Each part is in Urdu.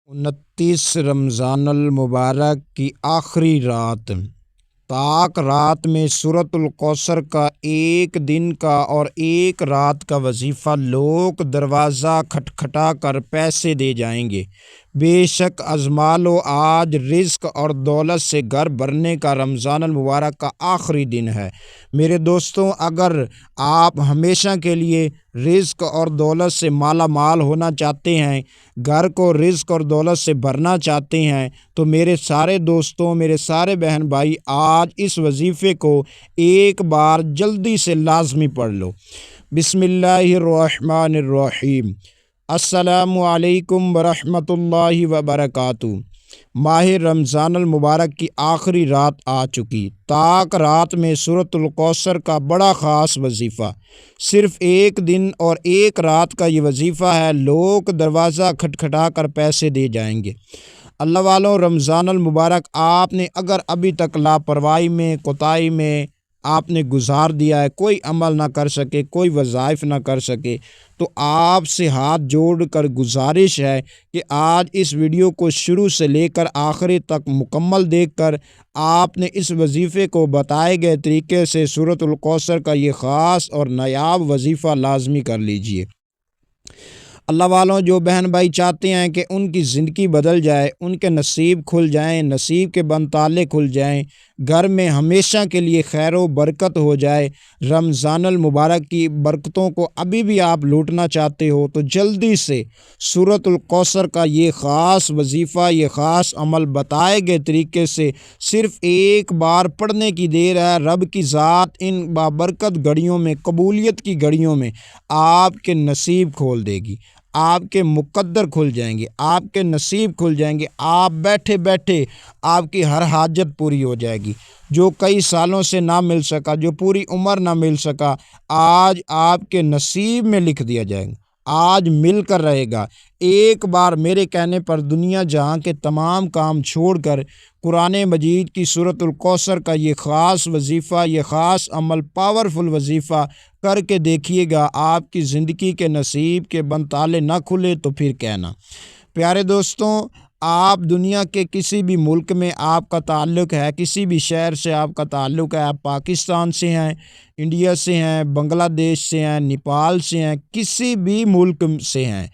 29 رمضان المبارک کی آخری رات، طاق رات میں سورۃ الکوثر کا ایک دن کا اور ایک رات کا وظیفہ لوگ دروازہ کھٹکھٹا کر پیسے دے جائیں گے۔ بے شک ازمال و آج رزق اور دولت سے گھر بھرنے کا رمضان المبارک کا آخری دن ہے۔ میرے دوستوں، اگر آپ ہمیشہ کے لیے رزق اور دولت سے مالا مال ہونا چاہتے ہیں، گھر کو رزق اور دولت سے بھرنا چاہتے ہیں، تو میرے سارے دوستوں، میرے سارے بہن بھائی، آج اس وظیفے کو ایک بار جلدی سے لازمی پڑھ لو۔ بسم اللہ الرحمن الرحیم۔ السلام علیکم ورحمۃ اللہ وبرکاتہ۔ ماہ رمضان المبارک کی آخری رات آ چکی۔ طاق رات میں سورۃ الکوثر کا بڑا خاص وظیفہ، صرف ایک دن اور ایک رات کا یہ وظیفہ ہے۔ لوگ دروازہ کھٹکھٹا کر پیسے دے جائیں گے۔ اللہ والوں، رمضان المبارک آپ نے اگر ابھی تک لاپرواہی میں، کوتاہی میں آپ نے گزار دیا ہے، کوئی عمل نہ کر سکے، کوئی وظائف نہ کر سکے، تو آپ سے ہاتھ جوڑ کر گزارش ہے کہ آج اس ویڈیو کو شروع سے لے کر آخری تک مکمل دیکھ کر آپ نے اس وظیفے کو بتائے گئے طریقے سے سورۃ الکوثر کا یہ خاص اور نایاب وظیفہ لازمی کر لیجئے۔ اللہ والوں، جو بہن بھائی چاہتے ہیں کہ ان کی زندگی بدل جائے، ان کے نصیب کھل جائیں، نصیب کے بند تالے کھل جائیں، گھر میں ہمیشہ کے لیے خیر و برکت ہو جائے، رمضان المبارک کی برکتوں کو ابھی بھی آپ لوٹنا چاہتے ہو، تو جلدی سے سورۃ الکوثر کا یہ خاص وظیفہ، یہ خاص عمل بتائے گئے طریقے سے صرف ایک بار پڑھنے کی دیر ہے۔ رب کی ذات ان بابرکت گھڑیوں میں، قبولیت کی گھڑیوں میں آپ کے نصیب کھول دے گی، آپ کے مقدر کھل جائیں گے، آپ کے نصیب کھل جائیں گے، آپ بیٹھے بیٹھے آپ کی ہر حاجت پوری ہو جائے گی۔ جو کئی سالوں سے نہ مل سکا، جو پوری عمر نہ مل سکا، آج آپ کے نصیب میں لکھ دیا جائے گا، آج مل کر رہے گا۔ ایک بار میرے کہنے پر دنیا جہاں کے تمام کام چھوڑ کر قرآن مجید کی سورۃ الکوثر کا یہ خاص وظیفہ، یہ خاص عمل، پاورفل وظیفہ کر کے دیکھیے گا، آپ کی زندگی کے نصیب کے بند تالے نہ کھلے تو پھر کہنا۔ پیارے دوستوں، آپ دنیا کے کسی بھی ملک میں آپ کا تعلق ہے، کسی بھی شہر سے آپ کا تعلق ہے، آپ پاکستان سے ہیں، انڈیا سے ہیں، بنگلہ دیش سے ہیں، نیپال سے ہیں، کسی بھی ملک سے ہیں،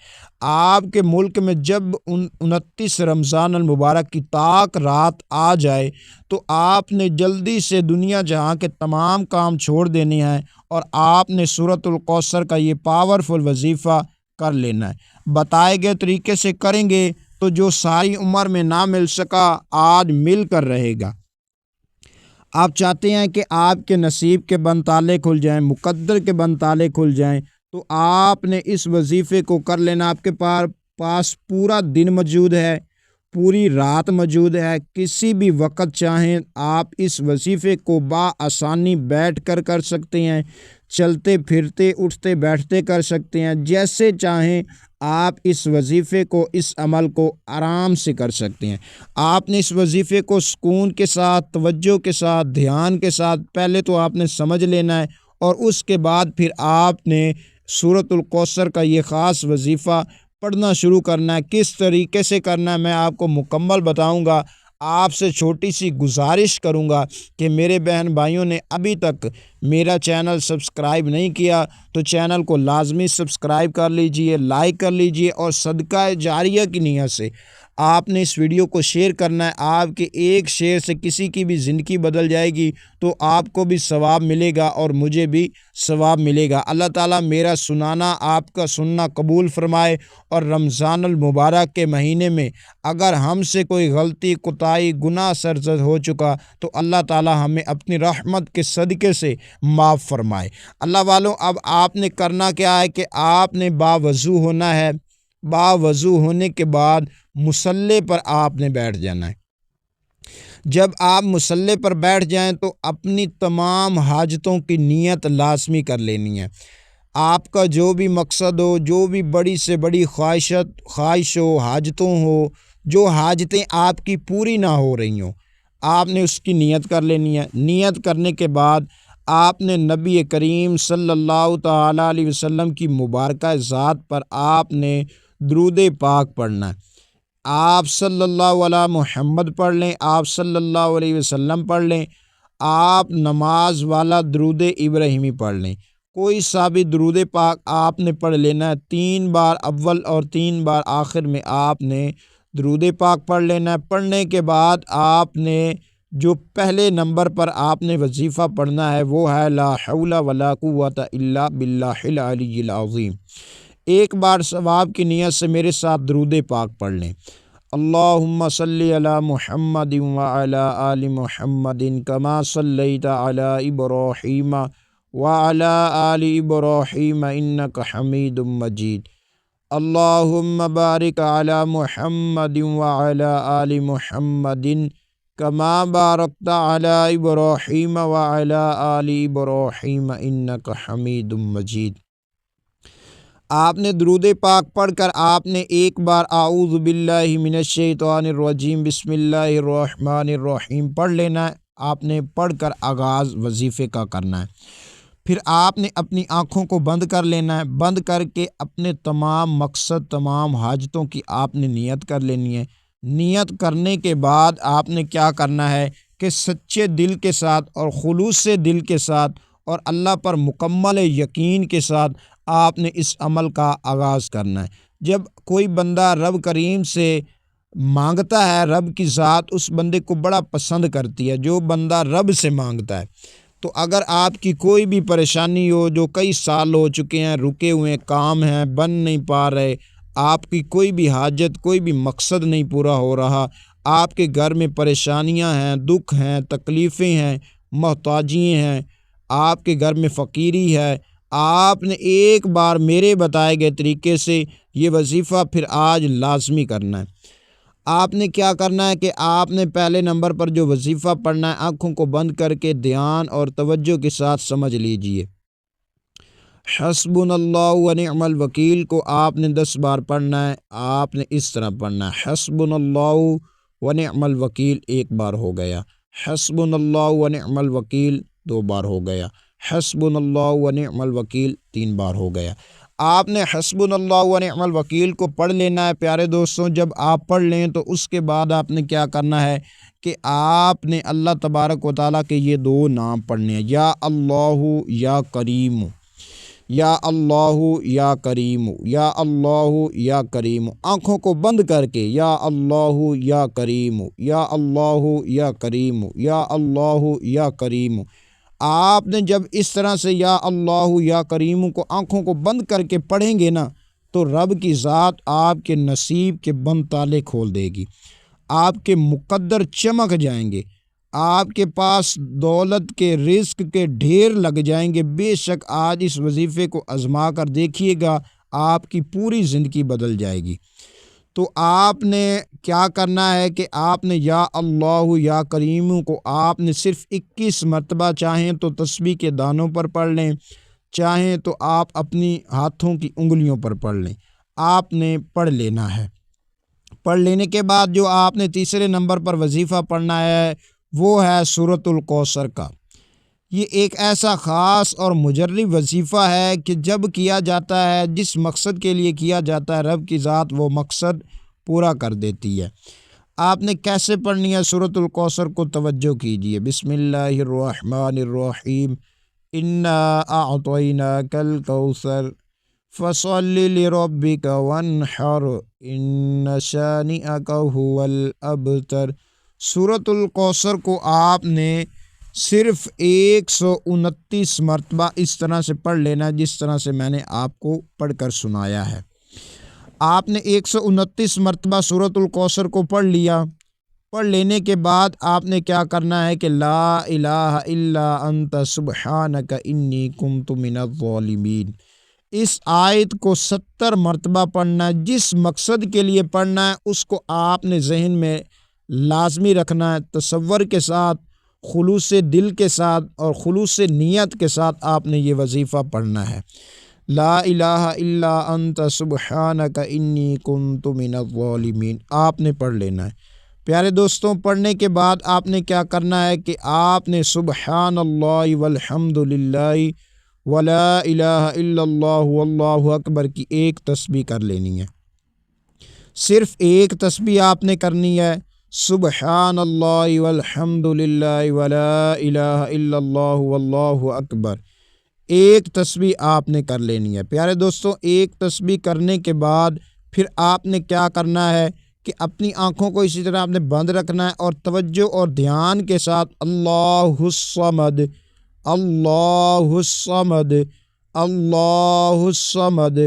آپ کے ملک میں جب 29 رمضان المبارک کی طاق رات آ جائے تو آپ نے جلدی سے دنیا جہاں کے تمام کام چھوڑ دینے ہیں اور آپ نے سورۃ الکوثر کا یہ پاورفل وظیفہ کر لینا ہے۔ بتائے گئے طریقے سے کریں گے تو جو ساری عمر میں نہ مل سکا، آج مل کر رہے گا۔ آپ چاہتے ہیں کہ آپ کے نصیب کے بند تالے کھل جائیں، مقدر کے بند تالے کھل جائیں، تو آپ نے اس وظیفے کو کر لینا۔ آپ کے پاس پورا دن موجود ہے، پوری رات موجود ہے، کسی بھی وقت چاہیں آپ اس وظیفے کو بآسانی بیٹھ کر کر سکتے ہیں، چلتے پھرتے، اٹھتے بیٹھتے کر سکتے ہیں، جیسے چاہیں آپ اس وظیفے کو، اس عمل کو آرام سے کر سکتے ہیں۔ آپ نے اس وظیفے کو سکون کے ساتھ، توجہ کے ساتھ، دھیان کے ساتھ پہلے تو آپ نے سمجھ لینا ہے، اور اس کے بعد پھر آپ نے سورۃ الکوثر کا یہ خاص وظیفہ پڑھنا شروع کرنا ہے۔ کس طریقے سے کرنا ہے میں آپ کو مکمل بتاؤں گا۔ آپ سے چھوٹی سی گزارش کروں گا کہ میرے بہن بھائیوں نے ابھی تک میرا چینل سبسکرائب نہیں کیا تو چینل کو لازمی سبسکرائب کر لیجئے، لائک کر لیجئے، اور صدقہ جاریہ کی نیت سے آپ نے اس ویڈیو کو شیئر کرنا ہے۔ آپ کے ایک شیئر سے کسی کی بھی زندگی بدل جائے گی تو آپ کو بھی ثواب ملے گا اور مجھے بھی ثواب ملے گا۔ اللہ تعالیٰ میرا سنانا، آپ کا سننا قبول فرمائے، اور رمضان المبارک کے مہینے میں اگر ہم سے کوئی غلطی، کوتاہی، گناہ سرزد ہو چکا تو اللہ تعالیٰ ہمیں اپنی رحمت کے صدقے سے معاف فرمائے۔ اللہ والوں، اب آپ نے کرنا کیا ہے کہ آپ نے باوضو ہونا ہے۔ باوضو ہونے کے بعد مصلی پر آپ نے بیٹھ جانا ہے۔ جب آپ مصلی پر بیٹھ جائیں تو اپنی تمام حاجتوں کی نیت لازمی کر لینی ہے۔ آپ کا جو بھی مقصد ہو، جو بھی بڑی سے بڑی خواہش ہو، حاجتوں ہو، جو حاجتیں آپ کی پوری نہ ہو رہی ہوں، آپ نے اس کی نیت کر لینی ہے۔ نیت کرنے کے بعد آپ نے نبی کریم صلی اللہ تعالیٰ علیہ وسلم کی مبارکہ ذات پر آپ نے درود پاک پڑھنا ہے۔ آپ صلی اللہ علیہ محمد پڑھ لیں، آپ صلی اللہ علیہ وسلم پڑھ لیں، آپ نماز والا درود ابراہیمی پڑھ لیں، کوئی سا بھی درود پاک آپ نے پڑھ لینا ہے۔ 3 بار اول اور 3 بار آخر میں آپ نے درود پاک پڑھ لینا ہے۔ پڑھنے کے بعد آپ نے جو پہلے نمبر پر آپ نے وظیفہ پڑھنا ہے وہ ہے لا حول ولا قوت الا باللہ العلی العظیم۔ ایک بار ثواب کی نیت سے میرے ساتھ درود پاک پڑھ لیں۔ اللہم صلی علی محمد وعلی آل محمد کما صلیت علی ابراہیم وعلی آل ابراہیم انک حمید مجید۔ اللہم بارک علی محمد وعلی آل محمد کما بارکت علی ابراہیم وعلی آل ابراہیم انک حمید مجید۔ آپ نے درود پاک پڑھ کر آپ نے ایک بار اعوذ باللہ من الشیطان الرجیم بسم اللہ الرحمن الرحیم پڑھ لینا ہے۔ آپ نے پڑھ کر آغاز وظیفے کا کرنا ہے۔ پھر آپ نے اپنی آنکھوں کو بند کر لینا ہے۔ بند کر کے اپنے تمام مقصد، تمام حاجتوں کی آپ نے نیت کر لینی ہے۔ نیت کرنے کے بعد آپ نے کیا کرنا ہے کہ سچے دل کے ساتھ اور خلوص سے دل کے ساتھ اور اللہ پر مکمل یقین کے ساتھ آپ نے اس عمل کا آغاز کرنا ہے۔ جب کوئی بندہ رب کریم سے مانگتا ہے، رب کی ذات اس بندے کو بڑا پسند کرتی ہے۔ جو بندہ رب سے مانگتا ہے، تو اگر آپ کی کوئی بھی پریشانی ہو، جو کئی سال ہو چکے ہیں، رکے ہوئے کام ہیں، بن نہیں پا رہے، آپ کی کوئی بھی حاجت، کوئی بھی مقصد نہیں پورا ہو رہا، آپ کے گھر میں پریشانیاں ہیں، دکھ ہیں، تکلیفیں ہیں، محتاجیاں ہیں، آپ کے گھر میں فقیری ہے، آپ نے ایک بار میرے بتائے گئے طریقے سے یہ وظیفہ پھر آج لازمی کرنا ہے۔ آپ نے کیا کرنا ہے کہ آپ نے پہلے نمبر پر جو وظیفہ پڑھنا ہے، آنکھوں کو بند کر کے دھیان اور توجہ کے ساتھ سمجھ لیجئے۔ حسبنا اللہ ونعم الوکیل کو آپ نے 10 بار پڑھنا ہے۔ آپ نے اس طرح پڑھنا ہے، حسبنا اللہ ونعم الوکیل 1 بار ہو گیا، حسبنا اللہ ونعم الوکیل 2 بار ہو گیا، حسبنا اللہ ونعم الوکیل 3 بار ہو گیا۔ آپ نے حسبنا اللہ ونعم الوکیل کو پڑھ لینا ہے۔ پیارے دوستوں، جب آپ پڑھ لیں تو اس کے بعد آپ نے کیا کرنا ہے کہ آپ نے اللہ تبارک و تعالیٰ کے یہ 2 نام پڑھنے ہیں، یا اللہ یا کریم، یا اللہ یا کریم، یا اللہ یا کریم۔ آنکھوں کو بند کر کے یا اللہ یا کریم، یا اللہ یا کریم، یا اللہ یا کریم۔ آپ نے جب اس طرح سے یا اللہ یا کریم کو آنکھوں کو بند کر کے پڑھیں گے نا، تو رب کی ذات آپ کے نصیب کے بند تالے کھول دے گی، آپ کے مقدر چمک جائیں گے، آپ کے پاس دولت کے، رزق کے ڈھیر لگ جائیں گے۔ بے شک آج اس وظیفے کو آزما کر دیکھیے گا، آپ کی پوری زندگی بدل جائے گی۔ تو آپ نے کیا کرنا ہے کہ آپ نے یا اللہ یا کریم کو آپ نے صرف 21 مرتبہ، چاہیں تو تسبیح کے دانوں پر پڑھ لیں، چاہیں تو آپ اپنی ہاتھوں کی انگلیوں پر پڑھ لیں، آپ نے پڑھ لینا ہے۔ پڑھ لینے کے بعد جو آپ نے تیسرے نمبر پر وظیفہ پڑھنا ہے وہ ہے سورۃ الکوثر کا۔ یہ ایک ایسا خاص اور مجرب وظیفہ ہے کہ جب کیا جاتا ہے، جس مقصد کے لیے کیا جاتا ہے، رب کی ذات وہ مقصد پورا کر دیتی ہے۔ آپ نے کیسے پڑھنی ہے سورۃ الکوثر کو؟ توجہ کیجیے۔ بسم اللہ الرحمن الرحیم، انا اعطیناک الکوثر فصل لربک وانحر ان شانئک ھو الابتر۔ سورۃ الکوثر کو آپ نے صرف 129 مرتبہ اس طرح سے پڑھ لینا، جس طرح سے میں نے آپ کو پڑھ کر سنایا ہے۔ آپ نے 129 مرتبہ سورۃ الکوثر کو پڑھ لیا۔ پڑھ لینے کے بعد آپ نے کیا کرنا ہے کہ لا الہ الا انت سبحانک انی کنت من الظالمین، اس آیت کو 70 مرتبہ پڑھنا ہے۔ جس مقصد کے لیے پڑھنا ہے اس کو آپ نے ذہن میں لازمی رکھنا ہے، تصور کے ساتھ، خلوص دل کے ساتھ اور خلوص نیت کے ساتھ آپ نے یہ وظیفہ پڑھنا ہے۔ لا الہ الا انت سبحانک انی کنت من الظالمین آپ نے پڑھ لینا ہے۔ پیارے دوستوں، پڑھنے کے بعد آپ نے کیا کرنا ہے کہ آپ نے سبحان اللہ والحمد للہ ولا الہ الا اللہ واللہ اکبر کی 1 تسبیح کر لینی ہے۔ صرف ایک تسبیح آپ نے کرنی ہے، سبحان اللہ والحمد للہ ولا الہ الا اللہ واللہ اکبر۔ ایک تسبیح آپ نے کر لینی ہے۔ پیارے دوستوں، ایک تسبیح کرنے کے بعد پھر آپ نے کیا کرنا ہے کہ اپنی آنکھوں کو اسی طرح آپ نے بند رکھنا ہے اور توجہ اور دھیان کے ساتھ اللہ الصمد، اللہ الصمد، اللہ الصمد،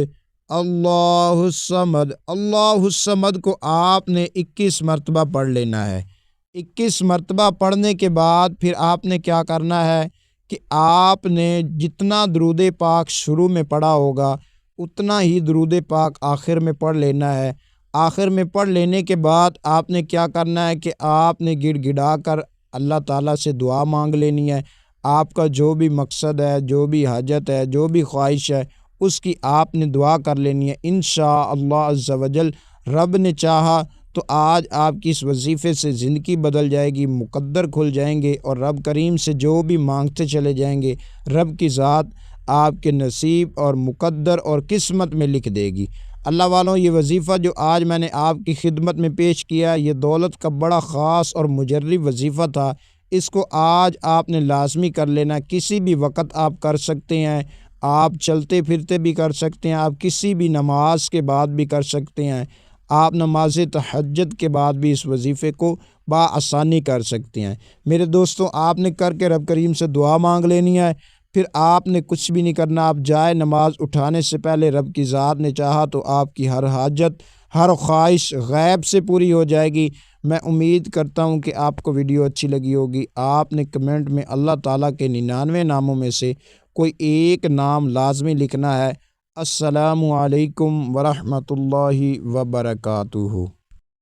اللہ الصمد، اللہ الصمد کو آپ نے 21 مرتبہ پڑھ لینا ہے۔ 21 مرتبہ پڑھنے کے بعد پھر آپ نے کیا کرنا ہے کہ آپ نے جتنا درود پاک شروع میں پڑھا ہوگا اتنا ہی درود پاک آخر میں پڑھ لینا ہے۔ آخر میں پڑھ لینے کے بعد آپ نے کیا کرنا ہے کہ آپ نے گڑ گڑا کر اللہ تعالیٰ سے دعا مانگ لینی ہے۔ آپ کا جو بھی مقصد ہے، جو بھی حاجت ہے، جو بھی خواہش ہے، اس کی آپ نے دعا کر لینی ہے۔ انشاءاللہ عز و جل رب نے چاہا تو آج آپ کی اس وظیفے سے زندگی بدل جائے گی، مقدر کھل جائیں گے اور رب کریم سے جو بھی مانگتے چلے جائیں گے رب کی ذات آپ کے نصیب اور مقدر اور قسمت میں لکھ دے گی۔ اللہ والوں، یہ وظیفہ جو آج میں نے آپ کی خدمت میں پیش کیا، یہ دولت کا بڑا خاص اور مجرب وظیفہ تھا۔ اس کو آج آپ نے لازمی کر لینا، کسی بھی وقت آپ کر سکتے ہیں، آپ چلتے پھرتے بھی کر سکتے ہیں، آپ کسی بھی نماز کے بعد بھی کر سکتے ہیں، آپ نماز تہجد کے بعد بھی اس وظیفے کو بآسانی کر سکتے ہیں۔ میرے دوستوں، آپ نے کر کے رب کریم سے دعا مانگ لینی ہے، پھر آپ نے کچھ بھی نہیں کرنا۔ آپ جائے نماز اٹھانے سے پہلے رب کی ذات نے چاہا تو آپ کی ہر حاجت، ہر خواہش غیب سے پوری ہو جائے گی۔ میں امید کرتا ہوں کہ آپ کو ویڈیو اچھی لگی ہوگی۔ آپ نے کمنٹ میں اللہ تعالیٰ کے 99 ناموں میں سے کوئی ایک نام لازمی لکھنا ہے۔ السلام علیکم ورحمۃ اللہ وبرکاتہ۔